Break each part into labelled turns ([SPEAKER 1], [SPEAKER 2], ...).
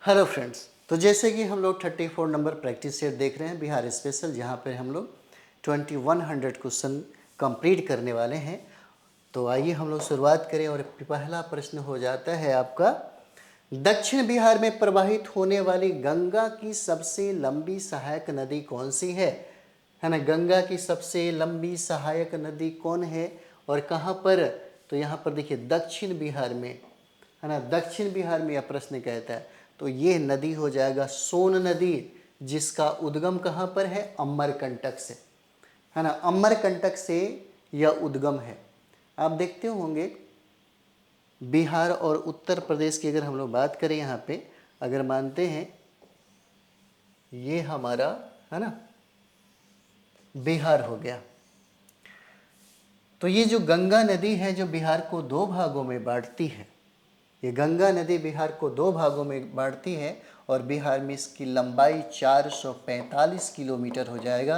[SPEAKER 1] Hello friends, तो जैसे कि हम लोग 34 नंबर प्रैक्टिस सेट देख रहे हैं बिहार स्पेशल, जहाँ पर हम लोग 2100 क्वेश्चन कंप्लीट करने वाले हैं। तो आइए हम लोग शुरुआत करें और पहला प्रश्न हो जाता है आपका, दक्षिण बिहार में प्रवाहित होने वाली गंगा की सबसे लंबी सहायक नदी कौन सी है ना। गंगा की सबसे लंबी सहायक नदी कौन है और कहाँ पर? तो यहाँ पर देखिए दक्षिण बिहार में, है ना, दक्षिण बिहार में यह प्रश्न कहता है। तो ये नदी हो जाएगा सोन नदी, जिसका उद्गम कहाँ पर है? अमरकंटक से, है ना, अमरकंटक से यह उद्गम है। आप देखते होंगे बिहार और उत्तर प्रदेश की अगर हम लोग बात करें, यहाँ पे अगर मानते हैं ये हमारा, है ना, बिहार हो गया, तो ये जो गंगा नदी है जो बिहार को दो भागों में बांटती है, ये गंगा नदी बिहार को दो भागों में बांटती है और बिहार में इसकी लंबाई 445 किलोमीटर हो जाएगा।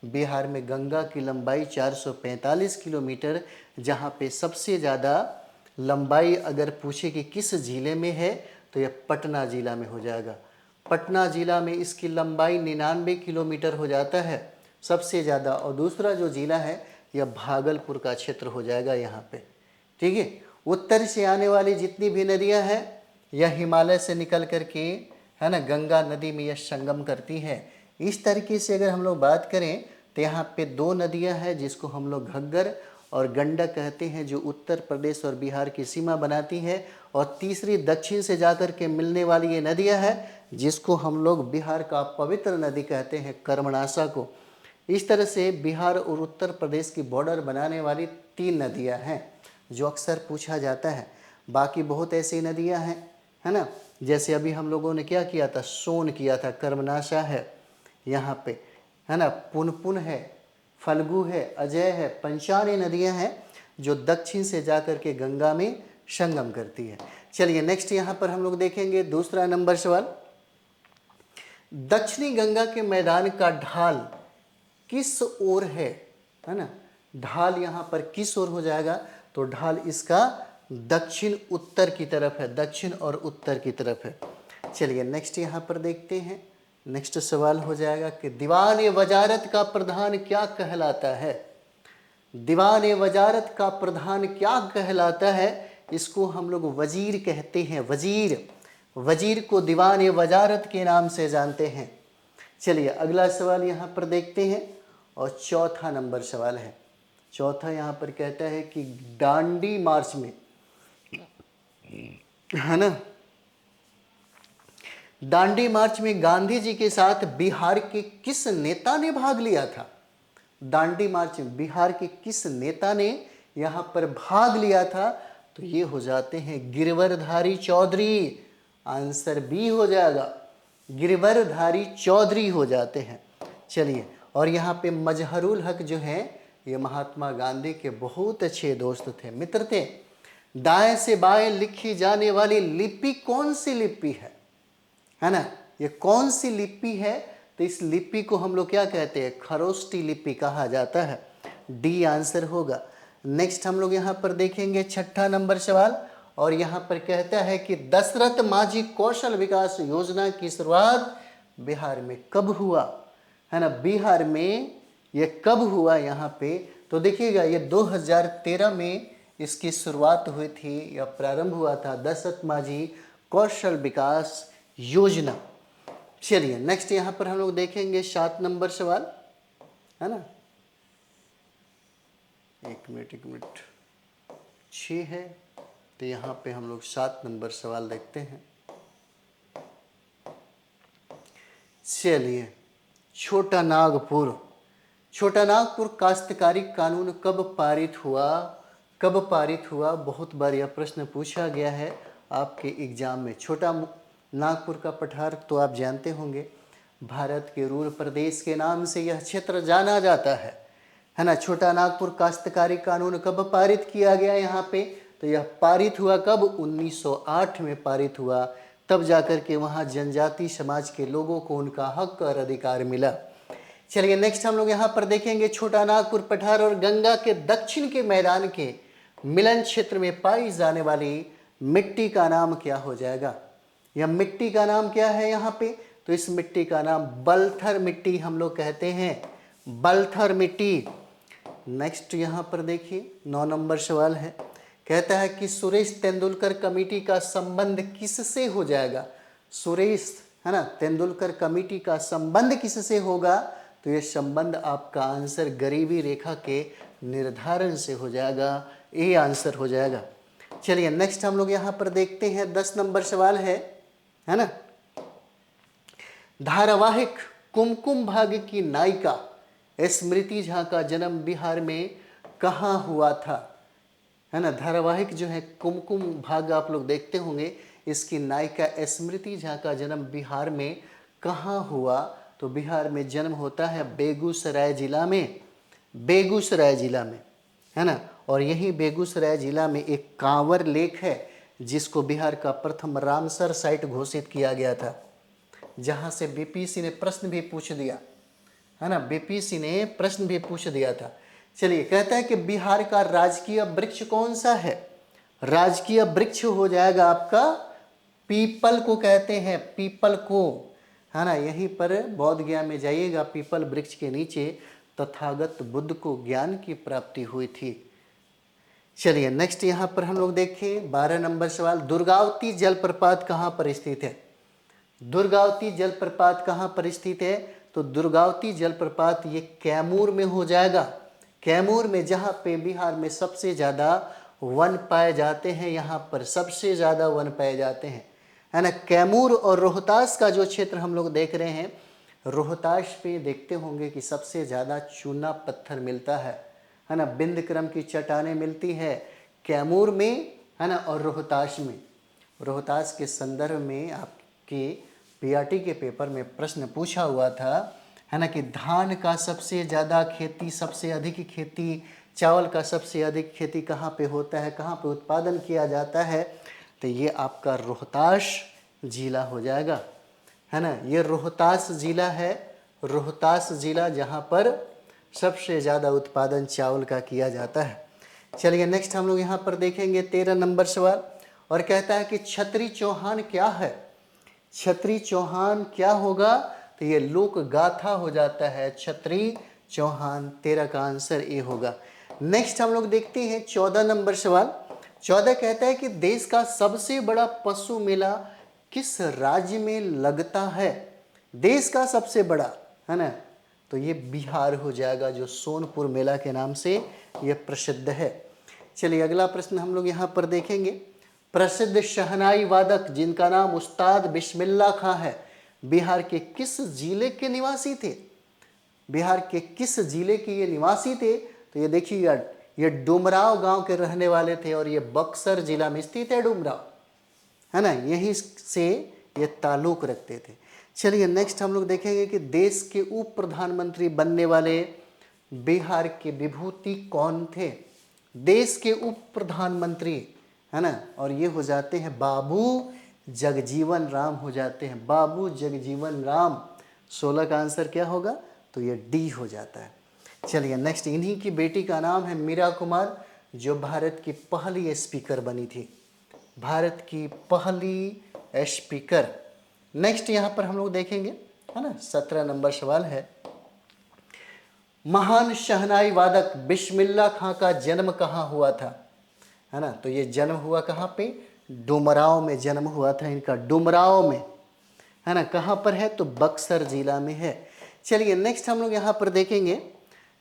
[SPEAKER 1] बिहार में गंगा की लंबाई 445 किलोमीटर, जहाँ पे सबसे ज़्यादा लंबाई अगर पूछे कि किस ज़िले में है तो यह पटना ज़िला में हो जाएगा। पटना ज़िला में इसकी लंबाई 99 किलोमीटर हो जाता है सबसे ज़्यादा, और दूसरा जो ज़िला है यह भागलपुर का क्षेत्र हो जाएगा यहाँ पे। ठीक है, उत्तर से आने वाली जितनी भी नदियां हैं यह हिमालय से निकल करके, है ना, गंगा नदी में यह संगम करती है। इस तरीके से अगर हम लोग बात करें तो यहाँ पे दो नदियां हैं जिसको हम लोग घग्गर और गंडक कहते हैं, जो उत्तर प्रदेश और बिहार की सीमा बनाती है, और तीसरी दक्षिण से जाकर के मिलने वाली ये नदियाँ है जिसको हम लोग बिहार का पवित्र नदी कहते हैं, कर्मनाशा को। इस तरह से बिहार और उत्तर प्रदेश की बॉर्डर बनाने वाली तीन नदियाँ हैं जो अक्सर पूछा जाता है। बाकी बहुत ऐसी नदियां हैं, है ना, जैसे अभी हम लोगों ने क्या किया था, सोन किया था, कर्मनाशा है यहाँ पे, है ना, पुनपुन है, फल्गु है, अजय है, पंचानी नदियां हैं जो दक्षिण से जाकर के गंगा में संगम करती है। चलिए नेक्स्ट यहाँ पर हम लोग देखेंगे दूसरा नंबर सवाल, दक्षिणी गंगा के मैदान का ढाल किस ओर है ना। ढाल यहाँ पर किस ओर हो जाएगा? तो ढाल इसका दक्षिण उत्तर की तरफ है, दक्षिण और उत्तर की तरफ है। चलिए नेक्स्ट यहाँ पर देखते हैं, नेक्स्ट सवाल हो जाएगा कि दीवान वजारत का प्रधान क्या कहलाता है। दीवान वजारत का प्रधान क्या कहलाता है? इसको हम लोग वजीर कहते हैं, वजीर। वजीर को दीवान वजारत के नाम से जानते हैं। चलिए अगला सवाल यहाँ पर देखते हैं और चौथा नंबर सवाल है। चौथा यहाँ पर कहता है कि दांडी मार्च में, है ना, दांडी मार्च में गांधी जी के साथ बिहार के किस नेता ने भाग लिया था? दांडी मार्च में बिहार के किस नेता ने यहाँ पर भाग लिया था? तो ये हो जाते हैं गिरवरधारी चौधरी। आंसर बी हो जाएगा, गिरवरधारी चौधरी हो जाते हैं। चलिए, और यहाँ पे मजहरुल हक जो है ये महात्मा गांधी के बहुत अच्छे दोस्त थे, मित्र थे। दाएं से बाएं लिखी जाने वाली लिपि कौन सी लिपि है ना, ये कौन सी लिपि है? तो इस लिपि को हम लोग क्या कहते हैं? खरोष्टी लिपि कहा जाता है। डी आंसर होगा। नेक्स्ट हम लोग यहाँ पर देखेंगे छठा नंबर सवाल, और यहाँ पर कहता है कि दशरथ माझी कौशल विकास योजना की शुरुआत बिहार में कब हुआ, है ना, बिहार में ये कब हुआ यहाँ पे? तो देखिएगा ये 2013 में इसकी शुरुआत हुई थी या प्रारंभ हुआ था, दशरथ माझी कौशल विकास योजना। चलिए नेक्स्ट यहाँ पर हम लोग देखेंगे 7 नंबर सवाल, है ना, एक मिनट 6 है, तो यहाँ पे हम लोग 7 नंबर सवाल देखते हैं। चलिए, छोटा नागपुर, छोटा नागपुर काश्तकारी कानून कब पारित हुआ? कब पारित हुआ? बहुत बार यह प्रश्न पूछा गया है आपके एग्जाम में। छोटा नागपुर का पठार तो आप जानते होंगे, भारत के रूर प्रदेश के नाम से यह क्षेत्र जाना जाता है ना। छोटा नागपुर काश्तकारी कानून कब पारित किया गया यहाँ पे? तो यह पारित हुआ कब? 1908 में पारित हुआ। तब जाकर के वहाँ जनजाति समाज के लोगों को उनका हक और अधिकार मिला। चलिए नेक्स्ट हम लोग यहाँ पर देखेंगे छोटा नागपुर पठार और गंगा के दक्षिण के मैदान के मिलन क्षेत्र में पाई जाने वाली मिट्टी का नाम क्या हो जाएगा? यह मिट्टी का नाम क्या है यहाँ पे? तो इस मिट्टी का नाम बलथर मिट्टी हम लोग कहते हैं, बलथर मिट्टी। नेक्स्ट यहाँ पर देखिए 9 नंबर सवाल है, कहता है कि सुरेश तेंदुलकर कमेटी का संबंध किससे हो जाएगा? सुरेश है ना, तेंदुलकर कमेटी का संबंध किससे होगा? तो ये संबंध आपका आंसर गरीबी रेखा के निर्धारण से हो जाएगा, ये आंसर हो जाएगा। चलिए नेक्स्ट हम लोग यहाँ पर देखते हैं 10 नंबर सवाल है ना। धारावाहिक कुमकुम भाग्य की नायिका स्मृति झा का जन्म बिहार में कहाँ हुआ था? है ना, धारावाहिक जो है कुमकुम भाग्य आप लोग देखते होंगे, इसकी नायिका स्मृति झा का जन्म बिहार में कहाँ हुआ? तो बिहार में जन्म होता है बेगूसराय जिला में, बेगूसराय जिला में, है ना। और यही बेगूसराय जिला में एक कांवर लेक है जिसको बिहार का प्रथम रामसर साइट घोषित किया गया था, जहाँ से बीपीएससी ने प्रश्न भी पूछ दिया, है ना, बीपीएससी ने प्रश्न भी पूछ दिया था। चलिए कहता है कि बिहार का राजकीय वृक्ष कौन सा है? राजकीय वृक्ष हो जाएगा आपका पीपल को कहते हैं, पीपल को, है ना। यहीं पर बौद्ध गया में जाइएगा, पीपल वृक्ष के नीचे तथागत बुद्ध को ज्ञान की प्राप्ति हुई थी। चलिए नेक्स्ट यहाँ पर हम लोग देखें 12 नंबर सवाल, दुर्गावती जलप्रपात कहाँ पर स्थित है? दुर्गावती जलप्रपात कहाँ पर स्थित है? तो दुर्गावती जलप्रपात ये कैमूर में हो जाएगा, कैमूर में, जहाँ पे बिहार में सबसे ज़्यादा वन पाए जाते हैं, यहाँ पर सबसे ज़्यादा वन पाए जाते हैं, है ना। कैमूर और रोहतास का जो क्षेत्र हम लोग देख रहे हैं, रोहतास पे देखते होंगे कि सबसे ज़्यादा चूना पत्थर मिलता है ना, बिंदक्रम की चट्टानें मिलती है कैमूर में, है ना, और रोहतास में। रोहतास के संदर्भ में आपके पीआरटी के पेपर में प्रश्न पूछा हुआ था, है ना, कि धान का सबसे ज़्यादा खेती, सबसे अधिक खेती, चावल का सबसे अधिक खेती कहाँ पे होता है, कहाँ पे उत्पादन किया जाता है? तो ये आपका रोहतास जिला हो जाएगा, है ना। ये रोहतास जिला है, रोहतास जिला जहाँ पर सबसे ज़्यादा उत्पादन चावल का किया जाता है। चलिए नेक्स्ट हम लोग यहाँ पर देखेंगे 13 नंबर सवाल, और कहता है कि छत्री चौहान क्या है? छत्री चौहान क्या होगा? तो ये लोक गाथा हो जाता है, छत्री चौहान। 13 का आंसर ए होगा। नेक्स्ट हम लोग देखते हैं 14 नंबर सवाल। 14 कहता है कि देश का सबसे बड़ा पशु मेला किस राज्य में लगता है? देश का सबसे बड़ा, है ना, तो ये बिहार हो जाएगा, जो सोनपुर मेला के नाम से ये प्रसिद्ध है। चलिए अगला प्रश्न हम लोग यहाँ पर देखेंगे, प्रसिद्ध शहनाई वादक जिनका नाम उस्ताद बिस्मिल्लाह खां है, बिहार के किस जिले के निवासी थे? बिहार के किस जिले के ये निवासी थे? तो ये देखिएगा, ये डुमराव गांव के रहने वाले थे, और ये बक्सर जिला में स्थित है डुमराव, है ना, यहीं से ये ताल्लुक रखते थे। चलिए नेक्स्ट हम लोग देखेंगे कि देश के उप प्रधानमंत्री बनने वाले बिहार के विभूति कौन थे? देश के उप प्रधानमंत्री, है ना, और ये हो जाते हैं बाबू जगजीवन राम हो जाते हैं, बाबू जगजीवन राम। 16 का आंसर क्या होगा? तो ये डी हो जाता है। चलिए नेक्स्ट, इन्हीं की बेटी का नाम है मीरा कुमार, जो भारत की पहली स्पीकर बनी थी, भारत की पहली स्पीकर। नेक्स्ट यहाँ पर हम लोग देखेंगे, है ना, 17 नंबर सवाल है, महान शहनाई वादक बिस्मिल्लाह खां का जन्म कहाँ हुआ था? है ना, तो ये जन्म हुआ कहाँ पे? डुमराव में जन्म हुआ था इनका, डुमराव में, है ना। कहाँ पर है? तो बक्सर जिला में है। चलिए नेक्स्ट हम लोग यहाँ पर देखेंगे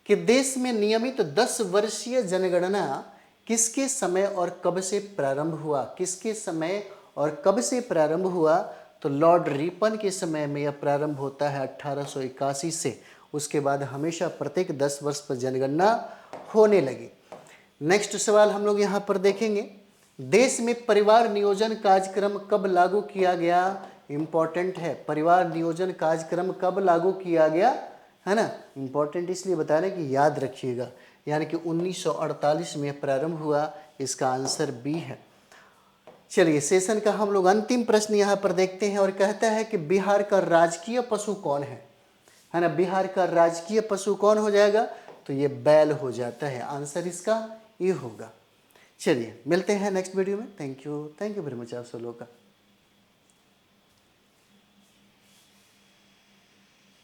[SPEAKER 1] कि देश में नियमित 10 वर्षीय जनगणना किसके समय और कब से प्रारंभ हुआ? किसके समय और कब से प्रारंभ हुआ? तो लॉर्ड रिपन के समय में यह प्रारंभ होता है 1881 से। उसके बाद हमेशा प्रत्येक 10 वर्ष पर जनगणना होने लगी। नेक्स्ट सवाल हम लोग यहाँ पर देखेंगे, देश में परिवार नियोजन कार्यक्रम कब लागू किया गया? इम्पॉर्टेंट है, परिवार नियोजन कार्यक्रम कब लागू किया गया, है ना। इम्पॉर्टेंट इसलिए बता रहे हैं कि याद रखिएगा, यानी कि 1948 में प्रारंभ हुआ। इसका आंसर बी है। चलिए सेशन का हम लोग अंतिम प्रश्न यहाँ पर देखते हैं, और कहता है कि बिहार का राजकीय पशु कौन है ना। बिहार का राजकीय पशु कौन हो जाएगा? तो ये बैल हो जाता है, आंसर इसका ये होगा। चलिए मिलते हैं नेक्स्ट वीडियो में। थैंक यू वेरी मच आप सब लोगों का।